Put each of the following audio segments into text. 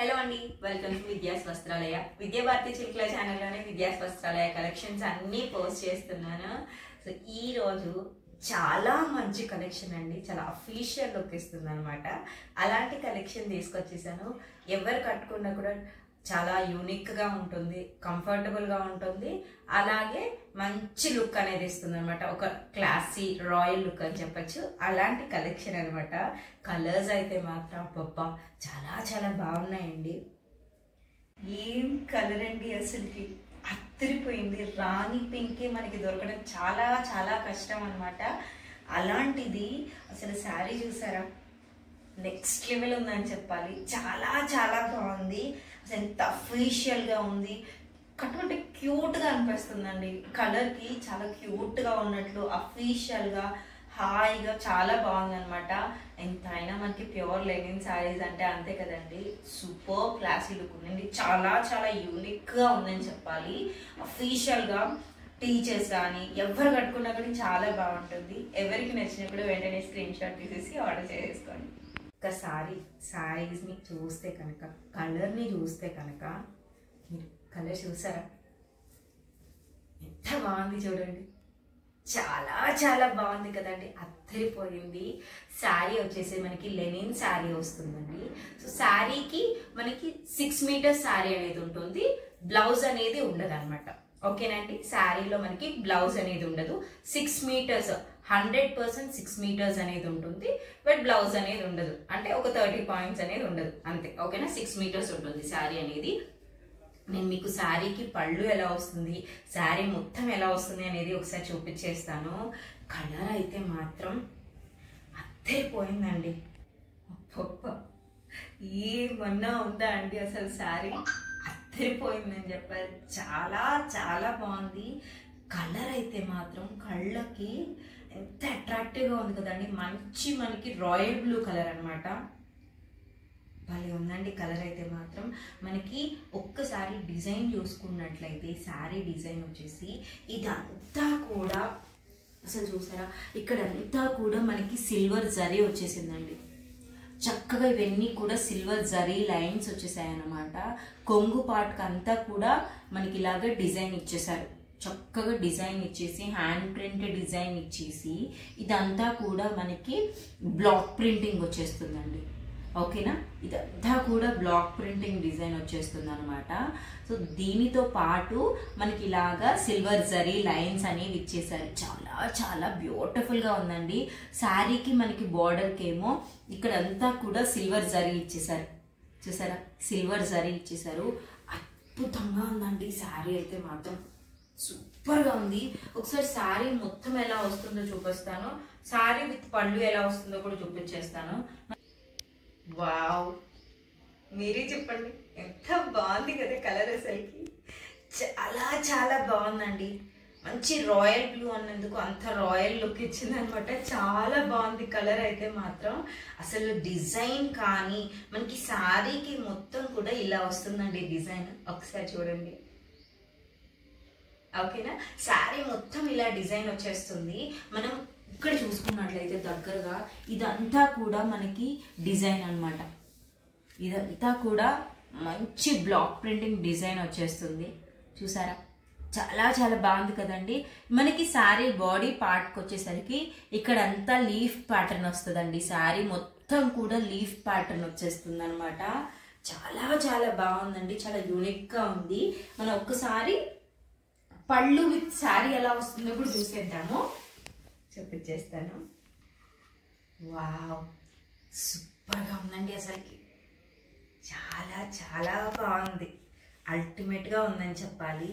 Hello అండి, welcome to Vidya's Vastralaya. Vidyabharati Chilkala ఛానల్లోనే Vidya's Vastralaya collections అన్నీ పోస్ట్ చేస్తున్నాను. సో ఈ రోజు చాలా మంచి కలెక్షన్ అండి, చాలా అఫీషియల్ లుక్ ఇస్తుంది అనమాట. అలాంటి కలెక్షన్ తీసుకొచ్చేసాను. ఎవరు కట్టుకున్నా కూడా చాలా యూనిక్గా ఉంటుంది, కంఫర్టబుల్గా ఉంటుంది, అలాగే మంచి లుక్ అనేది ఇస్తుంది అనమాట. ఒక క్లాసీ రాయల్ లుక్ అని చెప్పచ్చు. అలాంటి కలెక్షన్ అనమాట. కలర్స్ అయితే మాత్రం పప్పా చాలా చాలా బాగున్నాయండి. ఏం కలర్ అండి, అసలుకి అత్తరిపోయింది. రాణి పింకే మనకి దొరకడం చాలా చాలా కష్టం అనమాట. అలాంటిది అసలు శారీ చూసారా, నెక్స్ట్ లెవెల్ ఉందని చెప్పాలి. చాలా చాలా బాగుంది. అసలు ఎంత అఫీషియల్గా ఉంది. కట్టుకుంటే క్యూట్గా అనిపిస్తుందండి. కలర్కి చాలా క్యూట్గా ఉన్నట్లు అఫీషియల్గా హాయిగా చాలా బాగుంది అనమాట. ఎంత అయినా మనకి ప్యూర్ లెనిన్ శారీస్ అంటే అంతే కదండి. సూపర్ క్లాసీ లుక్ ఉందండి. చాలా చాలా యూనిక్గా ఉందని చెప్పాలి. అఫీషియల్గా టీచర్స్ కానీ ఎవరు కట్టుకున్నా కానీ చాలా బాగుంటుంది. ఎవరికి నచ్చినప్పుడు వెంటనే స్క్రీన్ షాట్ తీసేసి ఆర్డర్ చేసేసుకోండి. ఒక శారీస్ని చూస్తే కనుక, కలర్ని చూస్తే కనుక, మీరు కలర్ చూసారా ఎంత బాగుంది చూడండి. చాలా చాలా బాగుంది కదండి, అద్దరిపోయింది. శారీ వచ్చేసి మనకి లెనిన్ శారీ వస్తుందండి. సో శారీకి మనకి 6 మీటర్స్ శారీ అనేది ఉంటుంది. బ్లౌజ్ అనేది ఉండదు అనమాట. ఓకేనండి, శారీలో మనకి బ్లౌజ్ అనేది ఉండదు. 6 మీటర్స్ 100% 6 మీటర్స్ అనేది ఉంటుంది. బట్ బ్లౌజ్ అనేది ఉండదు, అంటే ఒక 30 పాయింట్స్ అనేది ఉండదు అంతే. ఓకేనా, 6 మీటర్స్ ఉంటుంది శారీ అనేది. నేను మీకు శారీకి పళ్ళు ఎలా వస్తుంది, శారీ మొత్తం ఎలా వస్తుంది అనేది ఒకసారి చూపించేస్తాను. కలర్ అయితే మాత్రం అద్దరిపోయిందండి. ఏమన్నా ఉందా అండి, అసలు శారీ అద్దరిపోయిందని చెప్పారు. చాలా చాలా బాగుంది. కలర్ అయితే మాత్రం కళ్ళకి ఎంత అట్రాక్టివ్గా ఉంది కదండి. మంచి మనకి రాయల్ బ్లూ కలర్ అనమాట. భలే ఉందండి కలర్ అయితే మాత్రం. మనకి ఒక్కసారి డిజైన్ చూసుకున్నట్లయితే శారీ డిజైన్ వచ్చేసి ఇదంతా కూడా అసలు చూసారా, ఇక్కడంతా కూడా మనకి సిల్వర్ జరీ వచ్చేసిందండి. చక్కగా ఇవన్నీ కూడా సిల్వర్ జరీ లైన్స్ వచ్చేసాయి అన్నమాట. కొంగు పార్ట్కి అంతా కూడా మనకి ఇలాగ డిజైన్ ఇచ్చేసారు. చక్కగా డిజైన్ ఇచ్చేసి హ్యాండ్ ప్రింట్ డిజైన్ ఇచ్చేసి ఇదంతా కూడా మనకి బ్లాక్ ప్రింటింగ్ వచ్చేస్తుందండి. ఓకేనా, ఇదంతా కూడా బ్లాక్ ప్రింటింగ్ డిజైన్ వచ్చేస్తుంది అనమాట. సో దీనితో పాటు మనకి ఇలాగా సిల్వర్ జరీ లైన్స్ అనేవి ఇచ్చేసారు. చాలా చాలా బ్యూటిఫుల్గా ఉందండి. శారీకి మనకి బార్డర్కి ఏమో ఇక్కడంతా కూడా సిల్వర్ జరీ ఇచ్చేసారు. చూసారా, సిల్వర్ జరీ ఇచ్చేసారు. అద్భుతంగా ఉందండి శారీ అయితే మాత్రం. సూపర్గా ఉంది. ఒకసారి శారీ మొత్తం ఎలా వస్తుందో చూపిస్తాను. శారీ విత్ పళ్ళు ఎలా వస్తుందో కూడా చూపించేస్తాను. వావ్, మీరే చెప్పండి, ఎంత బాగుంది కదా కలర్. అసలుకి చాలా చాలా బాగుందండి. మంచి రాయల్ బ్లూ అన్నందుకు అంత రాయల్ లుక్ ఇచ్చింది అనమాట. చాలా బాగుంది కలర్ అయితే మాత్రం. అసలు డిజైన్ కానీ మనకి శారీకి మొత్తం కూడా ఇలా వస్తుందండి డిజైన్. ఒకసారి చూడండి. ఓకేనా, శారీ మొత్తం ఇలా డిజైన్ వచ్చేస్తుంది. మనం ఇక్కడ చూసుకున్నట్లయితే దగ్గరగా ఇదంతా కూడా మనకి డిజైన్ అనమాట. ఇదంతా కూడా మంచి బ్లాక్ ప్రింటింగ్ డిజైన్ వచ్చేస్తుంది. చూసారా, చాలా చాలా బాగుంది కదండి. మనకి శారీ బాడీ పార్ట్కి వచ్చేసరికి ఇక్కడంతా లీఫ్ ప్యాటర్న్ వస్తుందండి. శారీ మొత్తం కూడా లీఫ్ ప్యాటర్న్ వచ్చేస్తుంది అనమాట. చాలా చాలా బాగుందండి, చాలా యూనిక్గా ఉంది. మనం ఒక్కసారి పళ్ళు విత్ శారీ ఎలా వస్తుందో కూడా చూసేద్దాము. చూపించేస్తాను. వావ్, సూపర్గా ఉందండి. అసలుకి చాలా చాలా బాగుంది. అల్టిమేట్గా ఉందని చెప్పాలి.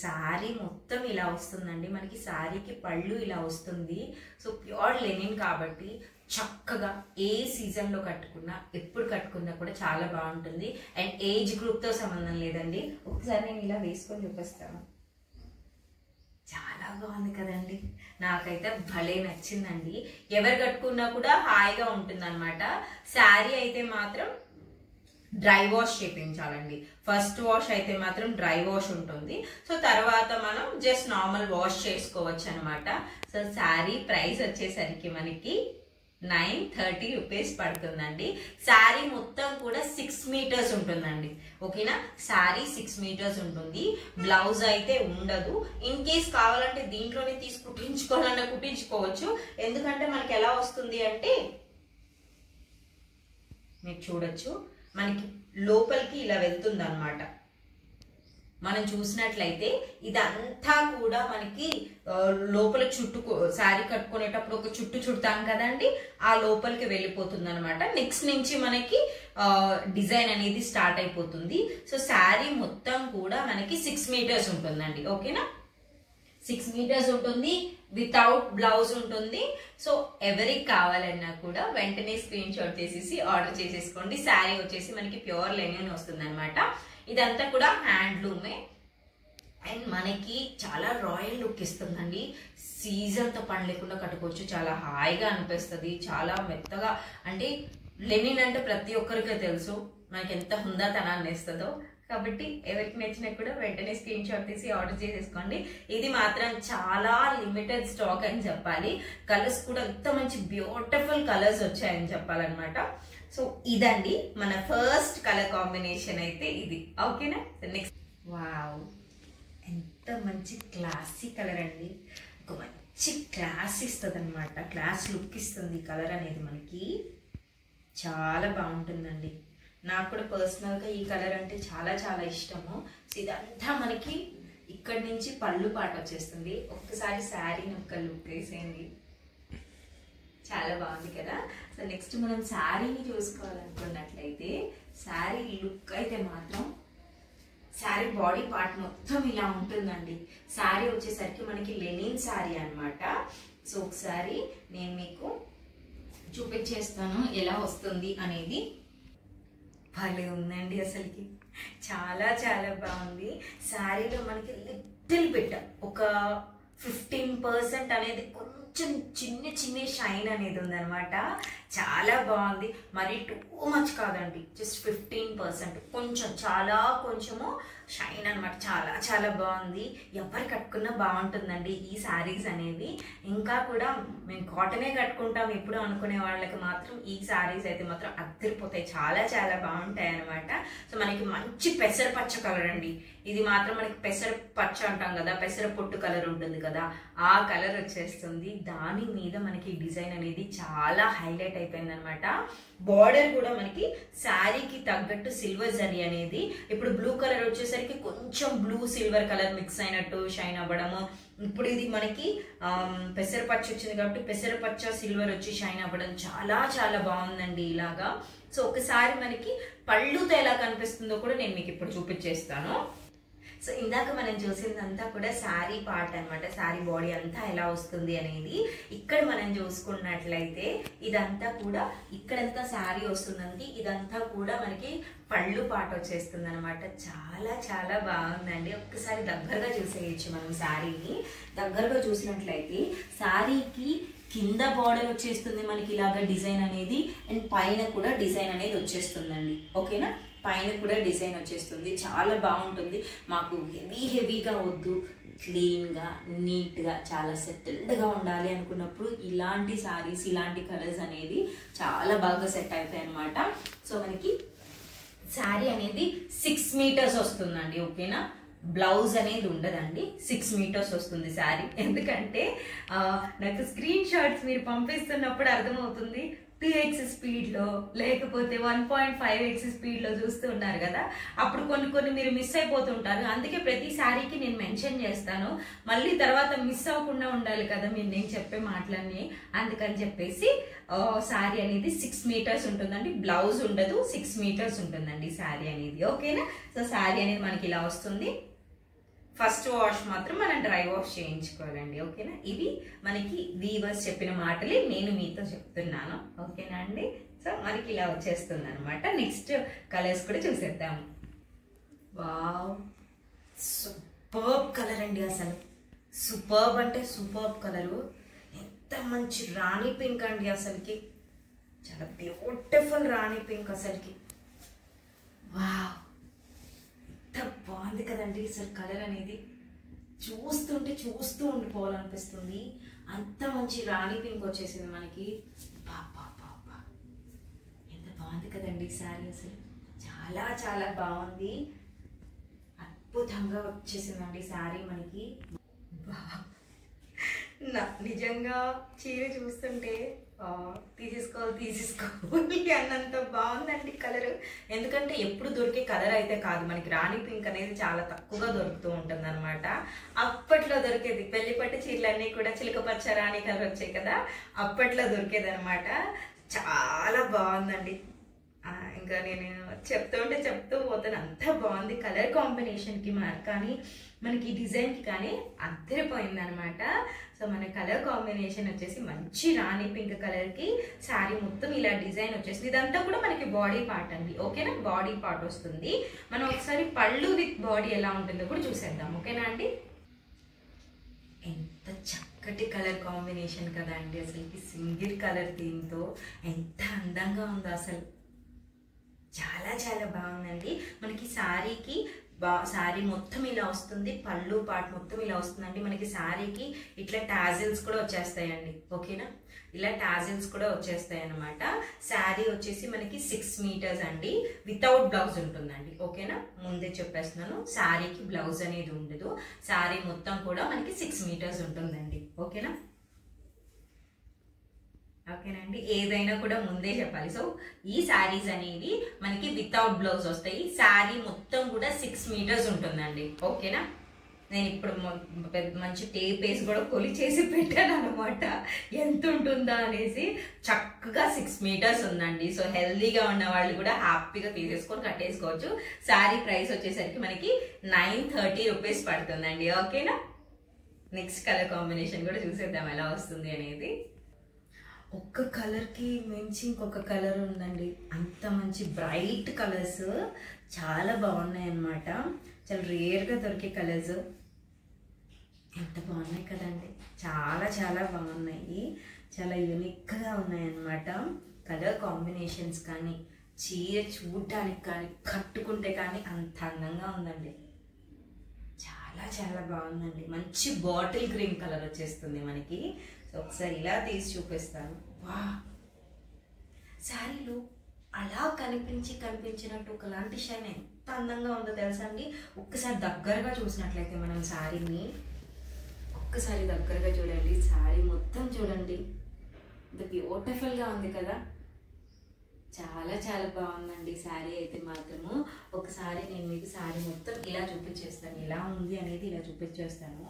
శారీ మొత్తం ఇలా వస్తుందండి. మనకి శారీకి పళ్ళు ఇలా వస్తుంది. సో ప్యూర్ లెనిన్ కాబట్టి చక్కగా ఏ సీజన్లో కట్టుకున్నా, ఎప్పుడు కట్టుకున్నా కూడా చాలా బాగుంటుంది. అండ్ ఏజ్ గ్రూప్తో సంబంధం లేదండి. ఒకసారి నేను ఇలా వేసుకొని చూపిస్తాను. చాలా బాగుంది కదండి. నాకైతే భలే నచ్చిందండి. ఎవరు కట్టుకున్నా కూడా హాయిగా ఉంటుంది అనమాట. శారీ అయితే మాత్రం డ్రై వాష్ చేయించాలండి. ఫస్ట్ వాష్ అయితే మాత్రం డ్రై వాష్ ఉంటుంది. సో తర్వాత మనం జస్ట్ నార్మల్ వాష్ చేసుకోవచ్చు అనమాట. సో శారీ ప్రైస్ వచ్చేసరికి మనకి 930 రూపీస్ పడుతుందండి. శారీ మొత్తం కూడా 6 మీటర్స్ ఉంటుందండి. ఓకేనా, శారీ 6 మీటర్స్ ఉంటుంది. బ్లౌజ్ అయితే ఉండదు. ఇన్ కేస్ కావాలంటే దీంట్లోనే తీసి కుట్టించుకోవాలన్నా కుట్టించుకోవచ్చు. ఎందుకంటే మనకి ఎలా వస్తుంది అంటే మీరు చూడొచ్చు, మనకి లోపలికి ఇలా వెళ్తుంది అనమాట. మనం చూసినట్లయితే ఇదంతా కూడా మనకి లోపల శారీ కట్టుకునేటప్పుడు ఒక చుట్టు చుడతాం కదండి, ఆ లోపలికి వెళ్ళిపోతుంది అనమాట. నెక్స్ట్ నుంచి మనకి డిజైన్ అనేది స్టార్ట్ అయిపోతుంది. సో శారీ మొత్తం కూడా మనకి 6 మీటర్స్ ఉంటుందండి. ఓకేనా, 6 మీటర్స్ ఉంటుంది. వితౌట్ బ్లౌజ్ ఉంటుంది. సో ఎవరికి కావాలన్నా కూడా వెంటనే స్క్రీన్ షాట్ చేసేసి ఆర్డర్ చేసేసుకోండి. శారీ వచ్చేసి మనకి ప్యూర్ లెనిన్ వస్తుంది అనమాట. ఇదంతా కూడా హ్యాండ్లూమే అండ్ మనకి చాలా రాయల్ లుక్ ఇస్తుందండి. సీజన్తో పని లేకుండా కట్టుకోవచ్చు. చాలా హాయిగా అనిపిస్తుంది, చాలా మెత్తగా. అంటే లెనిన్ అంటే ప్రతి ఒక్కరికి తెలుసు మనకి ఎంత హుందాతనాన్ని ఇస్తుందో. కాబట్టి ఎవరికి నచ్చినా కూడా వెంటనే స్క్రీన్ షాట్ తీసి ఆర్డర్ చేసేసుకోండి. ఇది మాత్రం చాలా లిమిటెడ్ స్టాక్ అని చెప్పాలి. కలర్స్ కూడా ఎంత మంచి బ్యూటిఫుల్ కలర్స్ వచ్చాయని చెప్పాలన్నమాట. సో ఇదండి మన ఫస్ట్ కలర్ కాంబినేషన్ అయితే ఇది. ఓకేనా, నెక్స్ట్ వావ్, ఎంత మంచి క్లాసీ కలర్ అండి. ఒక మంచి క్లాస్ ఇస్తుంది అనమాట, క్లాస్ లుక్ ఇస్తుంది కలర్ అనేది. మనకి చాలా బాగుంటుందండి. నాకు కూడా పర్సనల్గా ఈ కలర్ అంటే చాలా చాలా ఇష్టము. సో ఇదంతా మనకి ఇక్కడ నుంచి పళ్ళు పాట వచ్చేస్తుంది. ఒక్కసారి శారీని ఒక్క లుక్ వేసేయండి, చాలా బాగుంది కదా. సో నెక్స్ట్ మనం శారీని చూసుకోవాలనుకున్నట్లయితే శారీ లుక్ అయితే మాత్రం శారీ బాడీ పార్ట్ మొత్తం ఇలా ఉంటుందండి. శారీ వచ్చేసరికి మనకి లెనిన్ శారీ అనమాట. సో ఒకసారి నేను మీకు చూపించేస్తాను ఎలా వస్తుంది అనేది. భలే ఉందండి, అసలుకి చాలా చాలా బాగుంది. శారీలో మనకి లిటిల్ బిట్ ఒక 15% అనేది కొంచెం చిన్న చిన్న షైన్ అనేది ఉందన్నమాట. చాలా బాగుంది. మరి టూ మచ్ కాదండి, జస్ట్ 15%, కొంచెం చాలా కొంచెము షైన్ అనమాట. చాలా చాలా బాగుంది. ఎవరు కట్టుకున్నా బాగుంటుందండి ఈ శారీస్ అనేవి. ఇంకా కూడా మేము కాటనే కట్టుకుంటాం ఎప్పుడు అనుకునే వాళ్ళకి మాత్రం ఈ శారీస్ అయితే మాత్రం అద్దరిపోతాయి. చాలా చాలా బాగుంటాయి అనమాట. సో మనకి మంచి పెసర పచ్చ కలర్ అండి. ఇది మాత్రం మనకి పెసర పచ్చ అంటాం కదా, పెసర పొట్టు కలర్ ఉంటుంది కదా, ఆ కలర్ వచ్చేస్తుంది. దాని మీద మనకి డిజైన్ అనేది చాలా హైలైట్ అయిపోయింది అనమాట. బార్డర్ కూడా మనకి శారీకి తగ్గట్టు సిల్వర్ జరీ అనేది, ఇప్పుడు బ్లూ కలర్ వచ్చేసరికి కొంచెం బ్లూ సిల్వర్ కలర్ మిక్స్ అయినట్టు షైన్ అవ్వడము. ఇప్పుడు ఇది మనకి పెసర పచ్చ వచ్చింది కాబట్టి పెసర పచ్చ సిల్వర్ వచ్చి షైన్ అవ్వడం చాలా చాలా బాగుందండి ఇలాగా. సో ఒకసారి మనకి పళ్ళుతో ఎలా కనిపిస్తుందో కూడా నేను మీకు ఇప్పుడు చూపించేస్తాను. సో ఇందాక మనం చూసిందంతా కూడా శారీ పార్ట్ అనమాట. శారీ బాడీ అంతా ఎలా వస్తుంది అనేది. ఇక్కడ మనం చూసుకున్నట్లయితే ఇదంతా కూడా ఇక్కడంతా శారీ వస్తుందండి. ఇదంతా కూడా మనకి పళ్ళు పాట వచ్చేస్తుంది అనమాట. చాలా చాలా బాగుందండి. ఒక్కసారి దగ్గరగా చూసేయచ్చు మనం శారీని. దగ్గరగా చూసినట్లయితే శారీకి కింద బార్డర్ వచ్చేస్తుంది మనకి ఇలాగ డిజైన్ అనేది, అండ్ పైన కూడా డిజైన్ అనేది వచ్చేస్తుందండి. ఓకేనా, పైన కూడా డిజైన్ వచ్చేస్తుంది. చాలా బాగుంటుంది. మాకు హెవీగా వద్దు, క్లీన్గా నీట్గా చాలా సెటిల్డ్గా ఉండాలి అనుకున్నప్పుడు ఇలాంటి శారీస్ ఇలాంటి కలర్స్ అనేది చాలా బాగా సెట్ అవుతాయి అనమాట. సో మనకి శారీ అనేది 6 మీటర్స్ వస్తుందండి. ఓకేనా, బ్లౌజ్ అనేది ఉండదండి. 6 మీటర్స్ వస్తుంది శారీ. ఎందుకంటే నాకు స్క్రీన్ షాట్స్ మీరు పంపిస్తున్నప్పుడు అర్థమవుతుంది 2x స్పీడ్లో లేకపోతే 1.5x స్పీడ్లో చూస్తూ ఉన్నారు కదా, అప్పుడు కొన్ని మీరు మిస్ అయిపోతుంటారు. అందుకే ప్రతి శారీకి నేను మెన్షన్ చేస్తాను. మళ్ళీ తర్వాత మిస్ అవ్వకుండా ఉండాలి కదా మీరు నేను చెప్పే మాటలన్నీ. అందుకని చెప్పేసి శారీ అనేది 6 మీటర్స్ ఉంటుందండి. బ్లౌజ్ ఉండదు, 6 మీటర్స్ ఉంటుందండి శారీ అనేది. ఓకేనా, సో శారీ అనేది మనకి ఇలా వస్తుంది. ఫస్ట్ వాష్ మాత్రం మనం డ్రై వాష్ చేయించుకోవాలండి. ఓకేనా, ఇవి మనకి వీవర్స్ చెప్పిన మాటలే నేను మీతో చెప్తున్నాను. ఓకేనా అండి. సో మనకి ఇలా వచ్చేస్తుంది అనమాట. నెక్స్ట్ కలర్స్ కూడా చూసేద్దాము. వావ్, సూపర్బ్ కలర్ అండి. అసలు సూపర్బ్ అంటే సూపర్బ్ కలరు. ఎంత మంచి రాణి పింక్ అండి. అసలుకి చాలా బ్యూటిఫుల్ రాణి పింక్ అసలుకి. వావ్, ఎంత బాగుంది కదండి అసలు కలర్ అనేది. చూస్తూ ఉండిపోవాలనిపిస్తుంది. అంత మంచి రాణి పింక్ వచ్చేసింది మనకి. బాబా కదండి శారీ, అసలు చాలా చాలా బాగుంది, అద్భుతంగా వచ్చేసిందండి శారీ మనకి. నిజంగా చీర చూస్తుంటే తీసేసుకోవాలి అన్నంత బాగుందండి కలర్. ఎందుకంటే ఎప్పుడు దొరికే కలర్ అయితే కాదు, మనకి రాణి పింక్ అనేది చాలా తక్కువగా దొరుకుతూ ఉంటుంది అనమాట. అప్పట్లో దొరికేది, పెళ్లిపట్టు చీరలన్నీ కూడా చిలక పచ్చ రాణి కలర్ వచ్చాయి కదా, అప్పట్లో దొరికేది అనమాట. చాలా బాగుందండి. ఇంకా నేను చెప్తూ పోతాను, అంత బాగుంది కలర్ కాంబినేషన్కి. కానీ మనకి డిజైన్కి కానీ అద్దరిపోయింది అనమాట. సో మన కలర్ కాంబినేషన్ వచ్చేసి మంచి రాణి పింక్ కలర్కి శారీ మొత్తం ఇలా డిజైన్ వచ్చేసింది. ఇదంతా కూడా మనకి బాడీ పార్ట్ అండి, ఓకేనా? బాడీ పార్ట్ వస్తుంది. మనం ఒకసారి పళ్ళు విత్ బాడీ ఎలా ఉంటుందో కూడా చూసేద్దాం, ఓకేనా అండి? ఎంత చక్కటి కలర్ కాంబినేషన్ కదా అండి, అసలుకి సింగిల్ కలర్ థీమ్తో ఎంత అందంగా ఉందో అసలు. చాలా చాలా బాగుందండి. మనకి శారీకి శారీ మొత్తం ఇలా వస్తుంది, పళ్ళు పార్ట్ మొత్తం ఇలా వస్తుందండి. మనకి శారీకి ఇట్లా టాజిల్స్ కూడా వచ్చేస్తాయండి, ఓకేనా? ఇలా టాజిల్స్ కూడా వచ్చేస్తాయి అనమాట. శారీ వచ్చేసి మనకి 6 మీటర్స్ అండి, వితౌట్ బ్లౌజ్ ఉంటుందండి, ఓకేనా? ముందే చెప్పేస్తున్నాను, శారీకి బ్లౌజ్ అనేది ఉండదు. శారీ మొత్తం కూడా మనకి 6 మీటర్స్ ఉంటుందండి, ఓకేనా? ఓకేనండి, ఏదైనా కూడా ముందే చెప్పాలి. సో ఈ శారీస్ అనేవి మనకి వితౌట్ బ్లౌజ్ వస్తాయి. శారీ మొత్తం కూడా 6 మీటర్స్ ఉంటుందండి, ఓకేనా? నేను ఇప్పుడు మంచి టేప్ వేసి కూడా కొలిచేసి పెట్టాను అనమాట, ఎంత ఉంటుందా అనేసి. చక్కగా 6 మీటర్స్ ఉందండి. సో హెల్దీగా ఉన్న వాళ్ళు కూడా హ్యాపీగా తీసేసుకొని కట్టేసుకోవచ్చు. శారీ ప్రైస్ వచ్చేసరికి మనకి 930 రూపీస్ పడుతుందండి, ఓకేనా? నెక్స్ట్ కలర్ కాంబినేషన్ కూడా చూసేద్దాం ఎలా వస్తుంది అనేది. ఒక్క కలర్కి మించి ఇంకొక కలర్ ఉందండి, అంత మంచి బ్రైట్ కలర్స్ చాలా బాగున్నాయి అన్నమాట. చాలా రేర్గా దొరికే కలర్స్, ఎంత బాగున్నాయి కదండి, చాలా చాలా బాగున్నాయి, చాలా యూనిక్గా ఉన్నాయి అన్నమాట. కలర్ కాంబినేషన్స్ కానీ చీర చూడటానికి కానీ కట్టుకుంటే కానీ అంత అందంగా ఉందండి, చాలా చాలా బాగుందండి. మంచి బాటిల్ గ్రీన్ కలర్ వచ్చేస్తుంది మనకి. సో ఒకసారి ఇలా తీసి చూపిస్తాను. వా, శారీలో అలా కనిపించినట్టు ఒకలాంటి షైన్ ఎంత అందంగా ఉందో తెలుసా అండి. ఒక్కసారి దగ్గరగా చూసినట్లయితే మనం శారీని ఒక్కసారి దగ్గరగా చూడండి, శారీ మొత్తం చూడండి, ఇంత బ్యూటిఫుల్గా ఉంది కదా. చాలా చాలా బాగుందండి శారీ అయితే మాత్రము. ఒకసారి నేను మీకు శారీ మొత్తం ఇలా చూపించేస్తాను, ఎలా ఉంది అనేది ఇలా చూపించేస్తాను.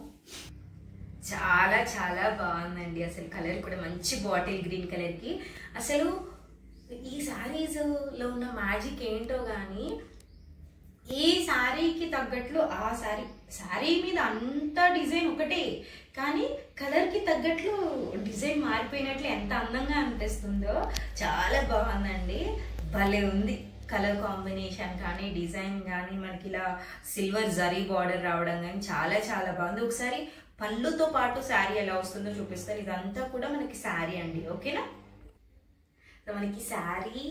చాలా చాలా బాగుందండి అసలు. కలర్ కూడా మంచి బాటిల్ గ్రీన్ కలర్కి. అసలు ఈ శారీస్లో ఉన్న మ్యాజిక్ ఏంటో కానీ, ఈ శారీకి తగ్గట్లు ఆ శారీ మీద అంత డిజైన్ ఒకటే, కానీ కలర్కి తగ్గట్లు డిజైన్ మారిపోయినట్లు ఎంత అందంగా అనిపిస్తుందో. చాలా బాగుందండి, భలే ఉంది కలర్ కాంబినేషన్ కానీ డిజైన్ కానీ. మనకి ఇలా సిల్వర్ జరీ బార్డర్ రావడం కానీ చాలా చాలా బాగుంది. ఒకసారి పళ్ళుతో పాటు శారీ ఎలా వస్తుందో చూపిస్తారు. ఇదంతా కూడా మనకి శారీ అండి, ఓకేనా? సో మనకి శారీ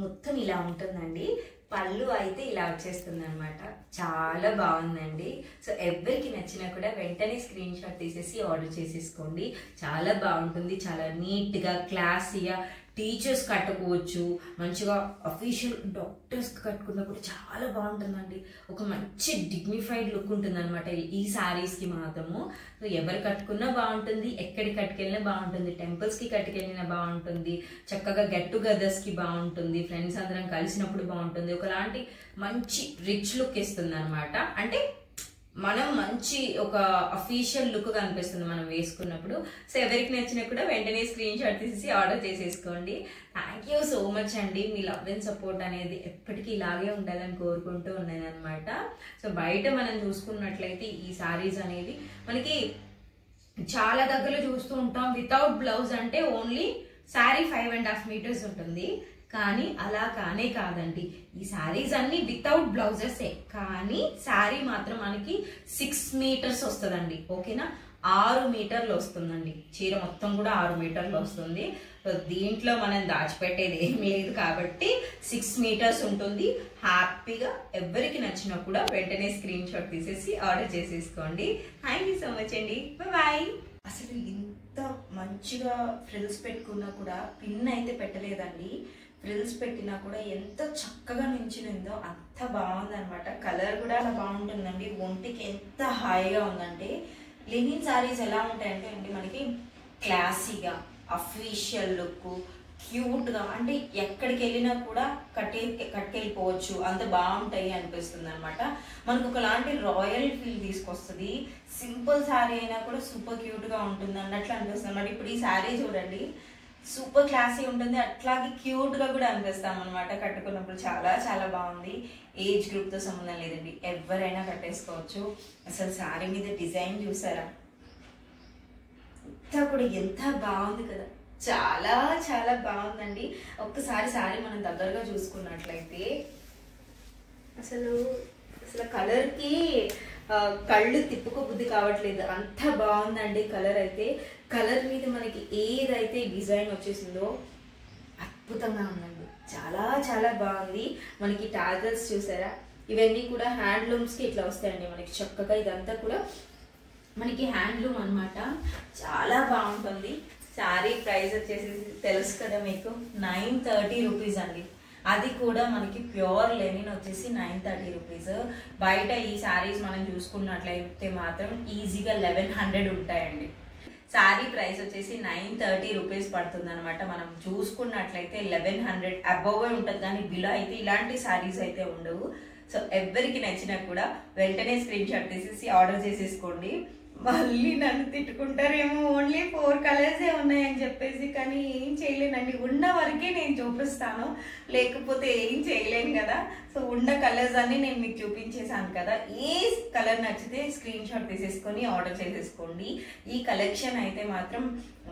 మొత్తం ఇలా ఉంటుందండి, పళ్ళు అయితే ఇలా వచ్చేస్తుంది అనమాట. చాలా బాగుందండి. సో ఎవరికి నచ్చినా కూడా వెంటనే స్క్రీన్ షాట్ తీసేసి ఆర్డర్ చేసేసుకోండి. చాలా బాగుంటుంది, చాలా నీట్గా క్లాసీగా టీచర్స్ కట్టుకోవచ్చు, మంచిగా అఫీషియల్ డాక్టర్స్ కట్టుకున్నా కూడా చాలా బాగుంటుందండి. ఒక మంచి డిగ్నిఫైడ్ లుక్ ఉంటుంది అనమాట ఈ శారీస్కి మాత్రము. సో ఎవరు కట్టుకున్నా బాగుంటుంది, ఎక్కడికి కట్టుకెళ్ళినా బాగుంటుంది, టెంపుల్స్కి కట్టుకెళ్ళినా బాగుంటుంది, చక్కగా గెట్ టుగెదర్స్కి బాగుంటుంది, ఫ్రెండ్స్ అందరం కలిసినప్పుడు బాగుంటుంది. ఒకలాంటి మంచి రిచ్ లుక్ ఇస్తుంది అనమాట. అంటే మనం మంచి ఒక అఫీషియల్ లుక్ కనిపిస్తుంది మనం వేసుకున్నప్పుడు. సో ఎవరికి నచ్చినా కూడా వెంటనే స్క్రీన్ షాట్ తీసి ఆర్డర్ చేసేసుకోండి. థ్యాంక్ యూ సో మచ్ అండి. మీ లవ్ అండ్ సపోర్ట్ అనేది ఎప్పటికీ ఇలాగే ఉండాలని కోరుకుంటూ ఉన్నాను అనమాట. సో బయట మనం చూసుకున్నట్లయితే ఈ శారీస్ అనేది మనకి చాలా దగ్గరలో చూస్తూ ఉంటాం. వితౌట్ బ్లౌజ్ అంటే ఓన్లీ శారీ 5.5 మీటర్స్ ఉంటుంది, కానీ అలా కానే కాదండి. ఈ శారీస్ అన్ని వితౌట్ బ్లౌజెసే, కానీ శారీ మాత్రం మనకి 6 మీటర్స్ వస్తుందండి, ఓకేనా? 6 మీటర్లు వస్తుందండి, చీర మొత్తం కూడా 6 మీటర్లు వస్తుంది. సో దీంట్లో మనం దాచిపెట్టేది ఏం లేదు కాబట్టి 6 మీటర్స్ ఉంటుంది. హ్యాపీగా ఎవరికి నచ్చినా కూడా వెంటనే స్క్రీన్ షాట్ తీసేసి ఆర్డర్ చేసేసుకోండి. థ్యాంక్ యూ సో మచ్ అండి, బాయ్. అసలు ఇంత మంచిగా ఫ్రిల్స్ పెట్టుకున్నా కూడా పిన్ అయితే పెట్టలేదండి. ఫ్రిల్స్ పెట్టినా కూడా ఎంత చక్కగా నించునిందో అంత బాగుందనమాట. కలర్ కూడా అలా బాగుంటుందండి. ఒంటికి ఎంత హాయిగా ఉందంటే లెనిన్ సారీస్ ఎలా ఉంటాయంటే అండి మనకి క్లాసీగా అఫీషియల్ లుక్, క్యూట్గా, అంటే ఎక్కడికి వెళ్ళినా కూడా కట్టుకెళ్ళిపోవచ్చు, అంత బాగుంటాయి అనిపిస్తుంది అనమాట. మనకు ఒకలాంటి రాయల్ ఫీల్ తీసుకొస్తుంది. సింపుల్ శారీ అయినా కూడా సూపర్ క్యూట్గా ఉంటుంది అన్నట్లు అనిపిస్తుంది అనమాట. ఇప్పుడు ఈ శారీ చూడండి, సూపర్ క్లాసీ ఉంటుంది, అట్లాగే క్యూట్గా కూడా అనిపిస్తాం అనమాట కట్టుకున్నప్పుడు. చాలా చాలా బాగుంది. ఏజ్ గ్రూప్తో సంబంధం లేదండి, ఎవరైనా కట్టేసుకోవచ్చు. అసలు శారీ మీద డిజైన్ చూసారా, అంతా కూడా ఎంత బాగుంది కదా, చాలా చాలా బాగుందండి. ఒక్కసారి శారీ మనం దగ్గరగా చూసుకున్నట్లయితే అసలు కలర్కి కళ్ళు తిప్పుకోబుద్ధి కావట్లేదు, అంత బాగుందండి కలర్ అయితే. కలర్ మీద మనకి ఏదైతే డిజైన్ వచ్చేసిందో అద్భుతంగా ఉందండి, చాలా చాలా బాగుంది. మనకి టాజల్స్ చూసారా, ఇవన్నీ కూడా హ్యాండ్లూమ్స్కి ఇట్లా వస్తాయండి మనకి చక్కగా. ఇదంతా కూడా మనకి హ్యాండ్లూమ్ అనమాట, చాలా బాగుంటుంది. శారీ ప్రైస్ వచ్చేసి తెలుసు కదా మీకు, 930 రూపీస్ అండి. అది కూడా మనకి ప్యూర్ లెనిన్ వచ్చేసి 930 రూపీస్. బయట ఈ శారీస్ మనం చూసుకున్నట్లయితే మాత్రం ఈజీగా 1100 ఉంటాయండి. శారీ ప్రైస్ వచ్చేసి 930 రూపీస్ పడుతుంది అనమాట. మనం చూసుకున్నట్లయితే 1100 అబోవ్ ఉంటుంది, కానీ బిలో అయితే ఇలాంటి శారీస్ అయితే ఉండవు. సో ఎవరికి నచ్చినా కూడా వెంటనే స్క్రీన్ షాట్ తీసేసి ఆర్డర్ చేసేసుకోండి. మళ్ళీ నన్ను తిట్టుకుంటారేమో, ఓన్లీ 4 కలర్సే ఉన్నాయని చెప్పేసి, కానీ ఏం చేయలేనండి, ఉన్న వరకే నేను చూపిస్తాను, లేకపోతే ఏం చేయలేను కదా. సో ఉన్న కలర్స్ అన్ని నేను మీకు చూపించేసాను కదా. ఏ కలర్ నచ్చితే స్క్రీన్ షాట్ తీసేసుకొని ఆర్డర్ చేసేసుకోండి. ఈ కలెక్షన్ అయితే మాత్రం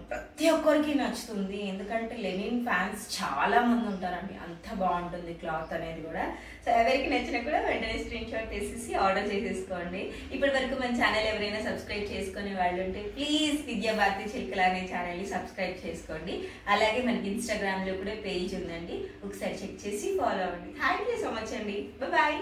ప్రతి ఒక్కరికి నచ్చుతుంది, ఎందుకంటే లెనిన్ ఫ్యాన్స్ చాలా మంది ఉంటారండి, అంత బాగుంటుంది క్లాత్ అనేది కూడా. సో ఎవరికి నచ్చినా కూడా వెంటనే స్క్రీన్ షాట్ తీసేసి ఆర్డర్ చేసేసుకోండి. ఇప్పటి వరకు మన ఛానల్ ఎవరైనా సబ్స్క్రైబ్ చేసుకునే వాళ్ళు ఉంటే ప్లీజ్ విద్యాభారతి చిలుకల అనే ఛానల్ని సబ్స్క్రైబ్ చేసుకోండి. అలాగే మనకి ఇన్స్టాగ్రామ్లో కూడా పేజ్ ఉందండి, ఒకసారి చెక్ చేసి ఫాలో అవ్వండి. థ్యాంక్ యూ సో మచ్ అండి, బాయ్.